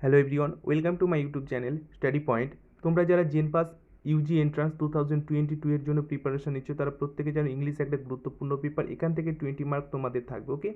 Hello everyone, welcome to my YouTube channel study point. তোমরা যারা gen pass Yuji entrance 2022 এর জন্য preparation নিচ্ছ তারা প্রত্যেকে জানো ইংলিশ একটা গুরুত্বপূর্ণ পেপার। এখান থেকে 20 মার্ক তোমাদের থাকবে। ওকে,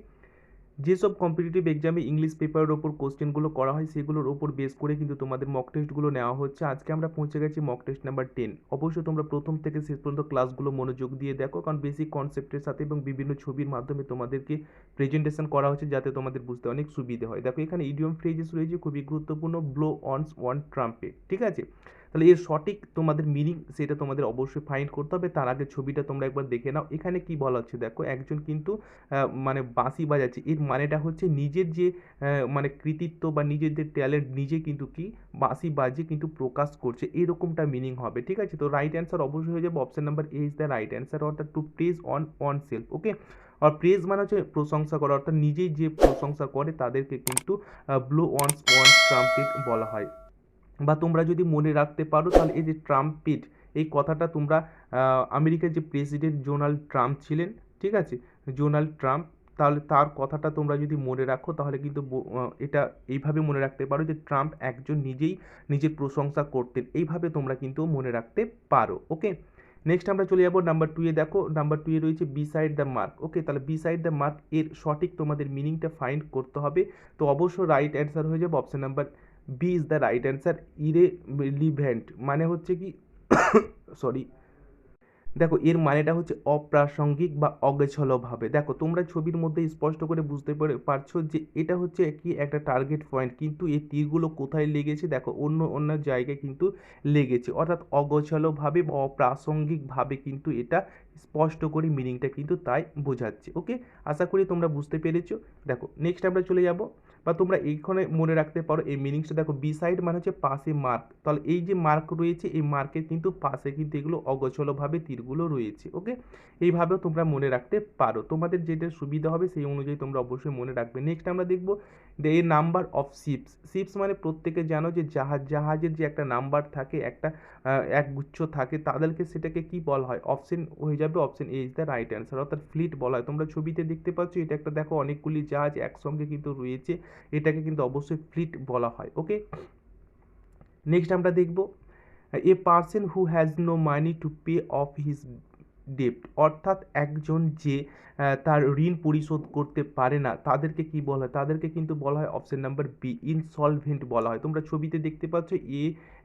যেসব কম্পিটিটিভ এক্সামে ইংলিশ পেপারের ওপর কোশ্চেনগুলো করা হয় সেগুলোর ওপর বেস করে কিন্তু তোমাদের মক টেস্টগুলো নেওয়া হচ্ছে। আজকে আমরা পৌঁছে গেছি মক টেস্ট নাম্বার 10। অবশ্যই তোমরা প্রথম থেকে শেষ পর্যন্ত ক্লাসগুলো মনোযোগ দিয়ে দেখো, কারণ বেসিক কনসেপ্টের সাথে এবং বিভিন্ন ছবির মাধ্যমে তোমাদেরকে প্রেজেন্টেশন করা হচ্ছে যাতে তোমাদের বুঝতে অনেক সুবিধা হয়। দেখো এখানে ইডিয়ম ফ্রেজেস রয়েছে খুবই গুরুত্বপূর্ণ, ব্লো অনস ওয়ান ট্রাম্পেট, ঠিক আছে। তাহলে এর সঠিক তোমাদের মিনিং সেটা তোমাদের অবশ্যই ফাইন্ড করতে হবে। তার আগে ছবিটা তোমরা একবার দেখে নাও। এখানে কি বলা হচ্ছে দেখো, একজন কিন্তু মানে বাঁশি বাজাচ্ছে। এর মানেটা হচ্ছে নিজের যে মানে কৃতিত্ব বা নিজের যে ট্যালেন্ট নিজে কিন্তু কি বাঁশি বাজিয়ে কিন্তু প্রকাশ করছে, এরকমটা মিনিং হবে, ঠিক আছে। তো রাইট অ্যান্সার অবশ্যই হয়ে যাবে option number A is the right answer, অর্থাৎ to praise on self. Okay, আর প্রেজ মানে হচ্ছে প্রশংসা করা, অর্থাৎ নিজেই যে প্রশংসা করে তাদেরকে কিন্তু ব্লো অন ট্রাম্পেট বলা হয়। বা তোমরা যদি মনে রাখতে পারো তাহলে এই যে ট্রাম্পেট, এই কথাটা তোমরা আমেরিকার যে প্রেসিডেন্ট ডোনাল্ড ট্রাম্প ছিলেন, ঠিক আছে, ডোনাল্ড ট্রাম্প, তাহলে তার কথাটা তোমরা যদি মনে রাখো তাহলে কিন্তু এটা এইভাবে মনে রাখতে পারো যে ট্রাম্প একজন নিজেই নিজের প্রশংসা করতেন, এইভাবে তোমরা কিন্তু মনে রাখতে পারো। ওকে, নেক্সট আমরা চলে যাবো নাম্বার 2 এ। দেখো নাম্বার 2 এ রয়েছে বিসাইড দ্য মার্ক। ওকে, তাহলে বিসাইড দ্য মার্ক এর সঠিক তোমাদের মিনিংটা ফাইন্ড করতে হবে। তো অবশ্যই রাইট অ্যান্সার হয়ে যাবে option number B is the right answer, irrelevant মানে হচ্ছে কি সরি, দেখো এর মানেটা হচ্ছে অপ্রাসঙ্গিক বা অগোছালোভাবে। দেখো তোমরা ছবির মধ্যে স্পষ্ট করে বুঝতে পারছো যে এটা হচ্ছে কি একটা টার্গেট পয়েন্ট, কিন্তু এই তীরগুলো কোথায় লেগেছে, দেখো অন্য অন্য জায়গায় কিন্তু লেগেছে, অর্থাৎ অগোছালোভাবে বা অপ্রাসঙ্গিকভাবে কিন্তু এটা স্পষ্ট করে মিনিংটা কিন্তু তাই বোঝাচ্ছে। ওকে, আশা করি তোমরা বুঝতে পেরেছো। দেখো নেক্সট আমরা চলে যাব, বা তোমরা এইখানে মনে রাখতে পারো এই মিনিংসটা। দেখো বি সাইড মানে হচ্ছে পাশে মার্ক, তাহলে এই যে মার্ক রয়েছে এই মার্কের কিন্তু পাশে কিন্তু এগুলো অগোছালোভাবে তীরগুলো রয়েছে। ওকে, এইভাবেও তোমরা মনে রাখতে পারো, তোমাদের যেটা সুবিধা হবে সেই অনুযায়ী তোমরা অবশ্যই মনে রাখবে। নেক্সট আমরা দেখবো এ নাম্বার অফ শিপস। শিপস মানে প্রত্যেকে জানো যে জাহাজের যে একটা নাম্বার থাকে, একটা একগুচ্ছ থাকে, তাদেরকে সেটাকে কি বলা হয়, অপশন হয়ে যাবে option A is the right answer, অর্থাৎ ফ্লিট বলা হয়। তোমরা ছবিতে দেখতে পাচ্ছ এটা একটা, দেখো অনেকগুলি জাহাজ একসঙ্গে কিন্তু রয়েছে, এটাকে কিন্তু অবশ্যই ফ্লিট বলা হয়। ওকে, নেক্সট আমরা দেখব a person who has no money to pay off his ডেপ্ট, অর্থাৎ একজন যে তার ঋণ পরিশোধ করতে পারে না তাদেরকে কি বলা হয়, তাদেরকে কিন্তু বলা হয় অপশন নাম্বার বি ইনসলভেন্ট বলা হয়। তোমরা ছবিতে দেখতে পাচ্ছ এ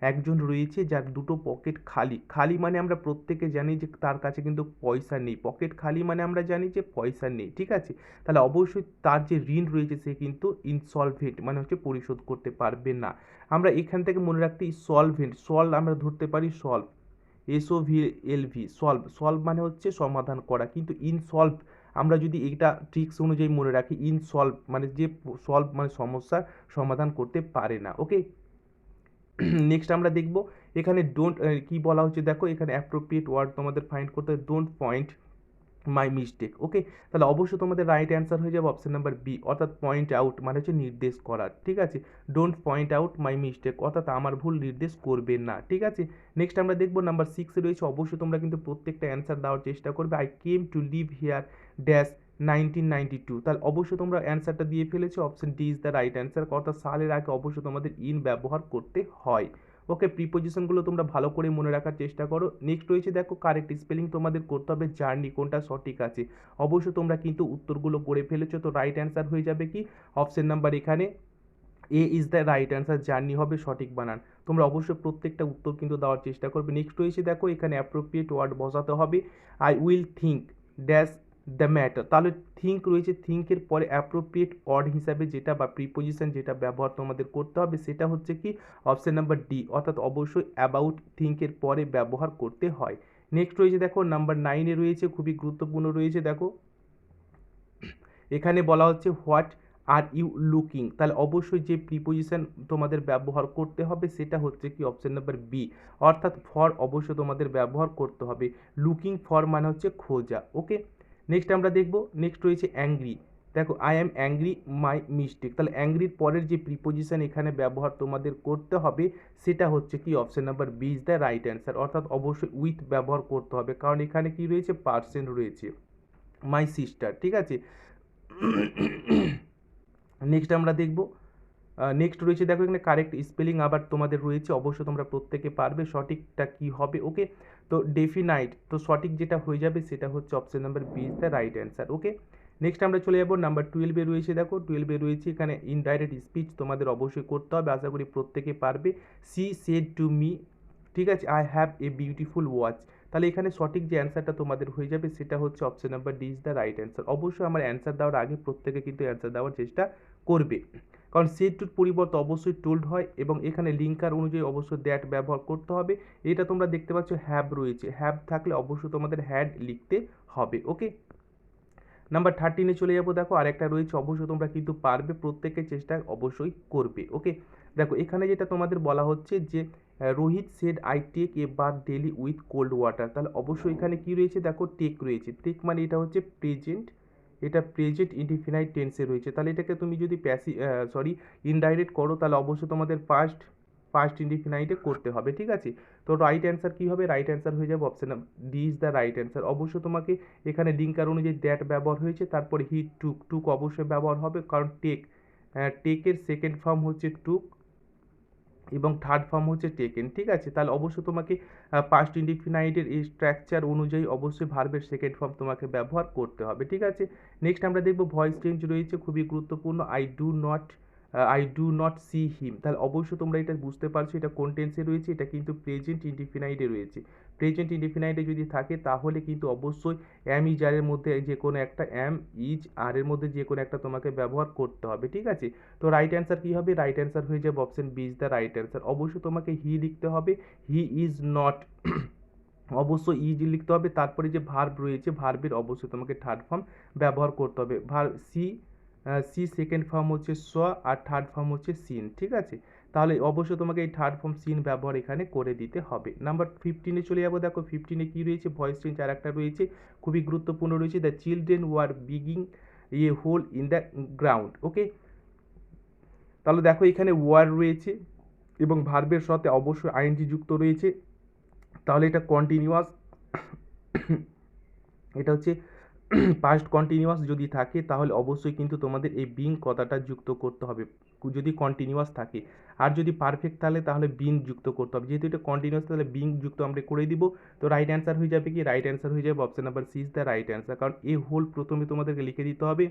একজন রয়েছে যার দুটো পকেট খালি। খালি মানে আমরা প্রত্যেকে জানি যে তার কাছে কিন্তু পয়সা নেই, পকেট খালি মানে আমরা জানি যে পয়সা নেই, ঠিক আছে। তাহলে অবশ্যই তার যে ঋণ রয়েছে সে কিন্তু ইনসলভেন্ট মানে হচ্ছে পরিশোধ করতে পারবে না। আমরা এখান থেকে মনে রাখতে সলভেন্ট, সলভ আমরা ধরতে পারি সলভ, SOLV, সলভ, সলভ মানে হচ্ছে সমাধান করা, কিন্তু ইনসলভ আমরা যদি এটা ট্রিক্স অনুযায়ী মনে রাখি, ইনসলভ মানে যে সলভ মানে সমস্যার সমাধান করতে পারে না। ওকে, নেক্সট আমরা দেখব এখানে ডোন্ট কি বলা হচ্ছে, দেখো এখানে অ্যাপ্রোপ্রিয়েট ওয়ার্ড তোমাদের ফাইন্ড করতে হবে, ডোন্ট পয়েন্ট মাই মিস্টেক। ওকে, তাহলে অবশ্যই তোমাদের রাইট অ্যান্সার হয়ে যাবে অপশন নাম্বার বি, অর্থাৎ পয়েন্ট আউট মানে হচ্ছে নির্দেশ করা, ঠিক আছে। Don't point out my mistake অর্থাৎ আমার ভুল নির্দেশ করবে না, ঠিক আছে। নেক্সট আমরা দেখবো নাম্বার 6 রয়েছে। অবশ্যই তোমরা কিন্তু প্রত্যেকটা অ্যান্সার দেওয়ার চেষ্টা করবে। I came to live here dash 1992, তাহলে অবশ্যই তোমরা অ্যান্সারটা দিয়ে ফেলেছো, option D is the right answer, অর্থাৎ সালের আগে অবশ্যই তোমাদের ইন ব্যবহার করতে হয়। ওকে, প্রিপোজিশনগুলো তোমরা ভালো করে মনে রাখার চেষ্টা করো। নেক্সট রয়েছে দেখো কারেক্ট স্পেলিং তোমাদের করতে হবে, জার্নি কোনটা সঠিক আছে। অবশ্যই তোমরা কিন্তু উত্তরগুলো করে ফেলেছো, তো রাইট অ্যান্সার হয়ে যাবে কি অপশন নাম্বার এখানে A is the right answer, journey হবে সঠিক বানান। তোমরা অবশ্যই প্রত্যেকটা উত্তর কিন্তু দেওয়ার চেষ্টা করবে। নেক্সট রয়েছে দেখো এখানে অ্যাপ্রোপ্রিয়েট ওয়ার্ড বসাতে হবে, I will think dash the matter, তাহলে থিঙ্ক রয়েছে, থিঙ্কের পরে অ্যাপ্রোপ্রিয়েট ওয়ার্ড হিসাবে যেটা বা প্রিপোজিশন যেটা ব্যবহার তোমাদের করতে হবে সেটা হচ্ছে কি অপশন নাম্বার ডি, অর্থাৎ অবশ্যই অ্যাবাউট থিঙ্কের পরে ব্যবহার করতে হয়। নেক্সট রয়েছে দেখো নাম্বার 9-এ রয়েছে, খুবই গুরুত্বপূর্ণ রয়েছে। দেখো এখানে বলা হচ্ছে হোয়াট আর ইউ লুকিং, তাহলে অবশ্যই যে প্রিপোজিশন তোমাদের ব্যবহার করতে হবে সেটা হচ্ছে কি অপশন নাম্বার বি, অর্থাৎ ফর অবশ্যই তোমাদের ব্যবহার করতে হবে। লুকিং ফর মানে হচ্ছে খোঁজা। ওকে, নেক্সট আমরা দেখব, নেক্সট রয়েছে অ্যাংরি। দেখো I am angry my mistake, তাহলে অ্যাংরির পরের যে প্রিপোজিশন এখানে ব্যবহার তোমাদের করতে হবে সেটা হচ্ছে কি option number B is the right answer, অর্থাৎ অবশ্যই উইথ ব্যবহার করতে হবে, কারণ এখানে কি রয়েছে পার্সেন্ট রয়েছে, মাই সিস্টার, ঠিক আছে। নেক্সট আমরা দেখব নেক্সট রয়েছে দেখো এখানে কারেক্ট স্পেলিং আবার তোমাদের রয়েছে, অবশ্য তোমরা প্রত্যেকে পারবে। সঠিকটা কি হবে? ওকে, তো ডেফিনাইট, তো সঠিক যেটা হয়ে যাবে সেটা হচ্ছে option number B is the right answer. Okay, next আমরা চলে যাবো নাম্বার 12-এ রয়েছে। দেখো 12-এ রয়েছে এখানে ইনডাইরেক্ট স্পিচ তোমাদের অবশ্যই করতে হবে, আশা করি প্রত্যেকে পারবে। সি সেড টু মি, ঠিক আছে, I have a beautiful watch. তাহলে এখানে সঠিক যে অ্যান্সারটা তোমাদের হয়ে যাবে সেটা হচ্ছে option number D is the right answer. অবশ্যই আমার অ্যান্সার দেওয়ার আগে প্রত্যেকে কিন্তু অ্যান্সার দেওয়ার চেষ্টা করবে, কারণ সেড টুর পরিবর্তে অবশ্যই টোল্ড হয় এবং এখানে লিঙ্কার অনুযায়ী অবশ্যই দ্যাট ব্যবহার করতে হবে। এটা তোমরা দেখতে পাচ্ছ হ্যাভ রয়েছে, হ্যাভ থাকলে অবশ্যই তোমাদের হ্যাড লিখতে হবে। ওকে, নাম্বার 13-এ চলে যাবো। দেখো আরেকটা রয়েছে, অবশ্যই তোমরা কিন্তু পারবে, প্রত্যেকের চেষ্টা অবশ্যই করবে। ওকে, দেখো এখানে যেটা তোমাদের বলা হচ্ছে যে Rohit said I take a bath daily with cold water. তাহলে অবশ্যই এখানে কি রয়েছে? দেখো টেক রয়েছে, টেক মানে এটা হচ্ছে প্রেজেন্ট, এটা প্রেজেন্ট ইনডিফিনাইট টেন্সে রয়েছে। তাহলে এটাকে তুমি যদি ইনডাইরেক্ট করো তাহলে অবশ্যই তোমাদের পাস্ট পাস্ট ইনডিফিনাইটে করতে হবে, ঠিক আছে। তো রাইট অ্যান্সার কী হবে? রাইট অ্যান্সার হয়ে যাবে option D is the right answer. অবশ্যই তোমাকে এখানে লিঙ্কার অনুযায়ী দ্যাট ব্যবহার হয়েছে, তারপরে হি টুক, টুক অবশ্যই ব্যবহার হবে, কারণ টেকের সেকেন্ড ফর্ম হচ্ছে টুক এবং থার্ড ফর্ম হচ্ছে টেকেন, ঠিক আছে। তাহলে অবশ্যই তোমাকে পাস্ট ইনডিফিনাইটের এই স্ট্রাকচার অনুযায়ী অবশ্যই ভার্বের সেকেন্ড ফর্ম তোমাকে ব্যবহার করতে হবে, ঠিক আছে। নেক্সট আমরা দেখব ভয়েস চেঞ্জ রয়েছে, খুবই গুরুত্বপূর্ণ। I do not see him. তাহলে অবশ্যই তোমরা এটা বুঝতে পারছো এটা কোন টেন্সে রয়েছে, এটা কিন্তু প্রেজেন্ট ইনডিফিনাইটে রয়েছে। প্রেজেন্ট ইনডিফিনাইটে যদি থাকে তাহলে কিন্তু অবশ্যই অ্যাম ইজ আর এর মধ্যে যে কোনো একটা, অ্যাম ইজ আর এর মধ্যে যে কোনো একটা তোমাকে ব্যবহার করতে হবে, ঠিক আছে। তো রাইট অ্যান্সার কী হবে? রাইট অ্যান্সার হয়ে যাবে option B is the right answer. অবশ্যই তোমাকে হি লিখতে হবে, হি ইজ নট অবশ্যই ইজ লিখতে হবে, তারপরে যে ভার্ব রয়েছে ভার্বের অবশ্যই তোমাকে থার্ড ফর্ম ব্যবহার করতে হবে। সি সেকেন্ড ফর্ম হচ্ছে স, আর থার্ড ফর্ম হচ্ছে সিন, ঠিক আছে। তাহলে অবশ্যই তোমাকে এই থার্ড ফর্ম সিন ব্যবহার এখানে করে দিতে হবে। নাম্বার 15-এ চলে যাবো। দেখো 15-এ কী রয়েছে? ভয়েস চেঞ্জ আর একটা রয়েছে, খুবই গুরুত্বপূর্ণ রয়েছে। দ্য চিলড্রেন ওয়ার বিগিং a hole in the ground. Okay, তাহলে দেখো এখানে ওয়ার রয়েছে এবং ভার্বের সাথে অবশ্যই আইএনজি যুক্ত রয়েছে, তাহলে এটা কন্টিনিউয়াস, এটা হচ্ছে পাস্ট কন্টিনিউয়াস যদি থাকে তাহলে অবশ্যই কিন্তু তোমাদের এই বিং কথাটা যুক্ত করতে হবে যদি কন্টিনিউয়াস থাকে। আর যদি পারফেক্ট তাহলে বিং যুক্ত করতে হবে, যেহেতু এটা কন্টিনিউয়াস তাহলে বিং যুক্ত আমরা করে দিব। তো রাইট অ্যান্সার হয়ে যাবে কি? রাইট অ্যান্সার হয়ে যাবে option number C is the right answer, কারণ এ হোল প্রথমে তোমাদেরকে লিখে দিতে হবে,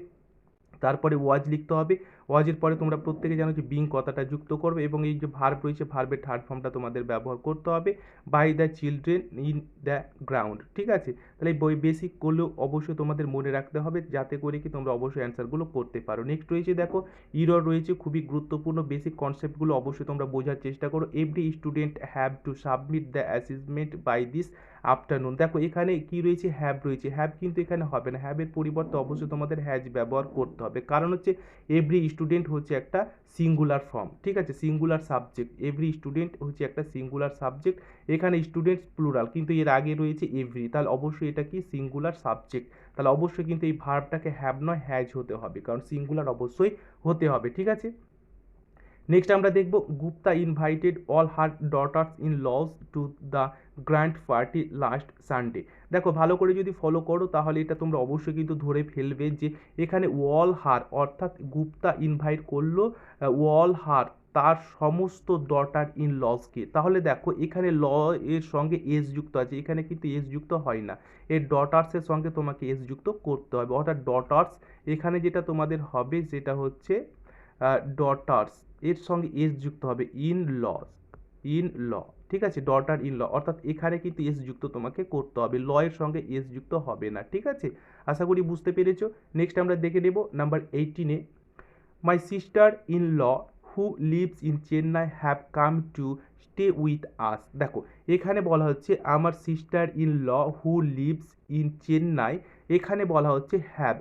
তারপরে ওয়াজ লিখতে হবে, ওয়াজের পরে তোমরা প্রত্যেকে জানো যে বিং কথাটা যুক্ত করবে এবং এই যে ভার্ব রয়েছে ভার্বের থার্ড ফর্মটা তোমাদের ব্যবহার করতে হবে, by the children in the ground, ঠিক আছে। তাহলে এই বই বেসিকগুলো অবশ্যই তোমাদের মনে রাখতে হবে যাতে করে কি তোমরা অবশ্যই অ্যান্সারগুলো করতে পারো। নেক্সট রয়েছে দেখো ইরর রয়েছে, খুবই গুরুত্বপূর্ণ, বেসিক কনসেপ্টগুলো অবশ্যই তোমরা বোঝার চেষ্টা করো। Every student have to submit the assessment by this afternoon. দেখো এখানে কি রয়েছে? হ্যাভ রয়েছে, হ্যাভ কিন্তু এখানে হবে না, হ্যাভের পরিবর্তে অবশ্যই তোমাদের হ্যাজ ব্যবহার করতে হবে, কারণ হচ্ছে এভরি স্টুডেন্ট হচ্ছে একটা সিঙ্গুলার ফর্ম, ঠিক আছে, সিঙ্গুলার সাবজেক্ট। এভরি স্টুডেন্ট হচ্ছে একটা সিঙ্গুলার সাবজেক্ট, এখানে স্টুডেন্টস প্লুরাল কিন্তু এর আগে রয়েছে এভরি, তাহলে অবশ্যই এটা কি সিঙ্গুলার সাবজেক্ট, তাহলে অবশ্যই কিন্তু এই ভার্বটাকে হ্যাভ নয় হ্যাজ হতে হবে, কারণ সিঙ্গুলার অবশ্যই হতে হবে, ঠিক আছে। নেক্সট আমরা দেখব Gupta invited all her daughters in laws to the grand party last Sunday. দেখো ভালো করে যদি ফলো করো তাহলে এটা তোমরা অবশ্যই কিন্তু ধরে ফেলবে যে এখানে ওয়াল হার অর্থাৎ গুপ্তা ইনভাইট করলো ওয়াল হার তার সমস্ত ডটার ইন লজকে। তাহলে দেখো এখানে ল এর সঙ্গে এস যুক্ত আছে, এখানে কিন্তু এস যুক্ত হয় না, এর ডটার্সের সঙ্গে তোমাকে এস যুক্ত করতে হবে, অর্থাৎ ডটার্স এখানে যেটা তোমাদের হবে সেটা হচ্ছে ডটার্স এর সঙ্গে এস যুক্ত হবে, ইন লজ, ইন ল, ঠিক আছে, ডটার ইন ল, অর্থাৎ এখানে কিন্তু এস যুক্ত তোমাকে করতে হবে, ল এর সঙ্গে এস যুক্ত হবে না, ঠিক আছে। আশা করি বুঝতে পেরেছো। নেক্সট আমরা দেখে নেব নাম্বার 18-এ my sister in law who lives in Chennai have come to stay with us. দেখো এখানে বলা হচ্ছে আমার sister in law who lives in Chennai, এখানে বলা হচ্ছে হ্যাভ,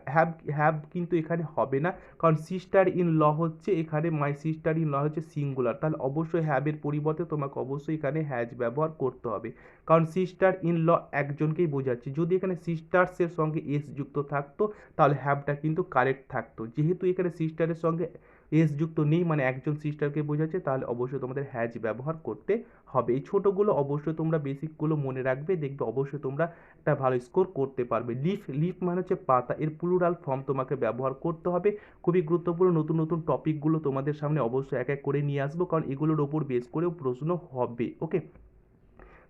হ্যাভ কিন্তু এখানে হবে না, কারণ সিস্টার ইন ল হচ্ছে এখানে মাই সিস্টার ইন ল হচ্ছে সিঙ্গুলার, তাহলে অবশ্যই হ্যাভের পরিবর্তে তোমাকে অবশ্যই এখানে হ্যাজ ব্যবহার করতে হবে, কারণ সিস্টার ইন ল একজনকেই বোঝাচ্ছে। যদি এখানে সিস্টার্সের সঙ্গে এস যুক্ত থাকতো তাহলে হ্যাভটা কিন্তু কারেক্ট থাকতো, যেহেতু এখানে সিস্টারের সঙ্গে এস যুক্ত নেই মানে একজন সিস্টারকে বোঝাচ্ছে, তাহলে অবশ্যই তোমাদের হ্যাজ ব্যবহার করতে হবে। এই ছোটোগুলো অবশ্যই তোমরা বেসিকগুলো মনে রাখবে, দেখবে অবশ্যই তোমরা একটা ভালো স্কোর করতে পারবে। লিফ, লিফ মানে হচ্ছে পাতা, এর প্লুরাল ফর্ম তোমাকে ব্যবহার করতে হবে। খুবই গুরুত্বপূর্ণ, নতুন নতুন টপিকগুলো তোমাদের সামনে অবশ্যই এক এক করে নিয়ে আসবো, কারণ এগুলোর ওপর বেস করেও প্রশ্ন হবে। ওকে,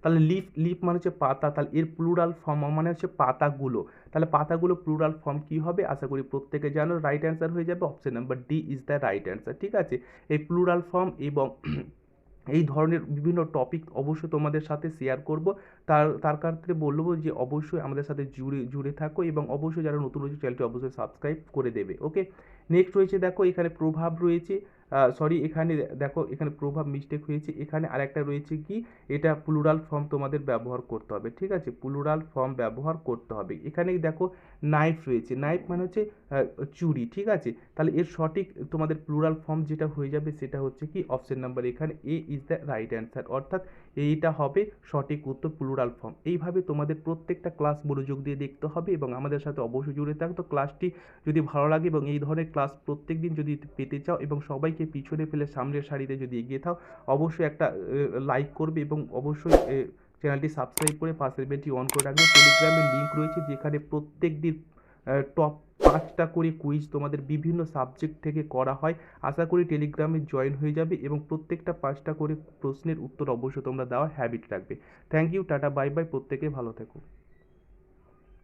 তাহলে লিফ, লিফ মানে হচ্ছে পাতা, তাহলে এর প্লুরাল ফর্ম মানে হচ্ছে পাতাগুলো। তাহলে পাতাগুলো প্লুরাল ফর্ম কি হবে, আশা করি প্রত্যেকে জানো। রাইট অ্যান্সার হয়ে যাবে option number D is the right answer. ঠিক আছে, এই প্লুরাল ফর্ম এবং এই ধরনের বিভিন্ন টপিক অবশ্যই তোমাদের সাথে শেয়ার করব। তার ক্ষেত্রে বলবো যে অবশ্যই আমাদের সাথে জুড়ে জুড়ে থাকো, এবং অবশ্যই যারা নতুন রয়েছে চ্যানেলটি অবশ্যই সাবস্ক্রাইব করে দেবে। ওকে, নেক্সট রয়েছে দেখো এখানে প্রভাব রয়েছে, সরি এখানে দেখো এখানে প্রভাব মিস্টেক হয়েছে, এখানে আরেকটা রয়েছে কি, এটা প্লুরাল ফর্ম তোমাদের ব্যবহার করতে হবে। ঠিক আছে, প্লুরাল ফর্ম ব্যবহার করতে হবে। এখানে দেখো নাইফ রয়েছে, নাইফ মানে হচ্ছে চুরি। ঠিক আছে, তাহলে এর সঠিক তোমাদের প্লুরাল ফর্ম যেটা হয়ে যাবে সেটা হচ্ছে কি অপশন নাম্বার এখানে A is the right answer, অর্থাৎ এইটা হবে সঠিক উত্তর, প্লুরাল ফর্ম। এইভাবে তোমাদের প্রত্যেকটা ক্লাস মনোযোগ দিয়ে দেখতে হবে এবং আমাদের সাথে অবশ্যই জুড়ে থাকতো। ক্লাসটি যদি ভালো লাগে এবং এই ধরনের ক্লাস প্রত্যেক দিন যদি পেতে চাও এবং সবাইকে পিছনে ফেলে সামনের সারিতে যদি এগিয়ে থাও, অবশ্যই একটা লাইক করবে এবং অবশ্যই চ্যানেলটি সাবস্ক্রাইব করে পাশের বেলটি অন করে রাখবে। টেলিগ্রামের লিঙ্ক রয়েছে যেখানে প্রত্যেক দিন টপ 5টা করে কুইজ তোমাদের বিভিন্ন সাবজেক্ট থেকে করা হয়। আশা করি টেলিগ্রামে জয়েন হয়ে যাবে এবং প্রত্যেকটা 5টা করে প্রশ্নের উত্তর অবশ্যই তোমরা দেওয়ার হ্যাবিট রাখবে। Thank you, tata, bye bye, প্রত্যেকে ভালো থেকো।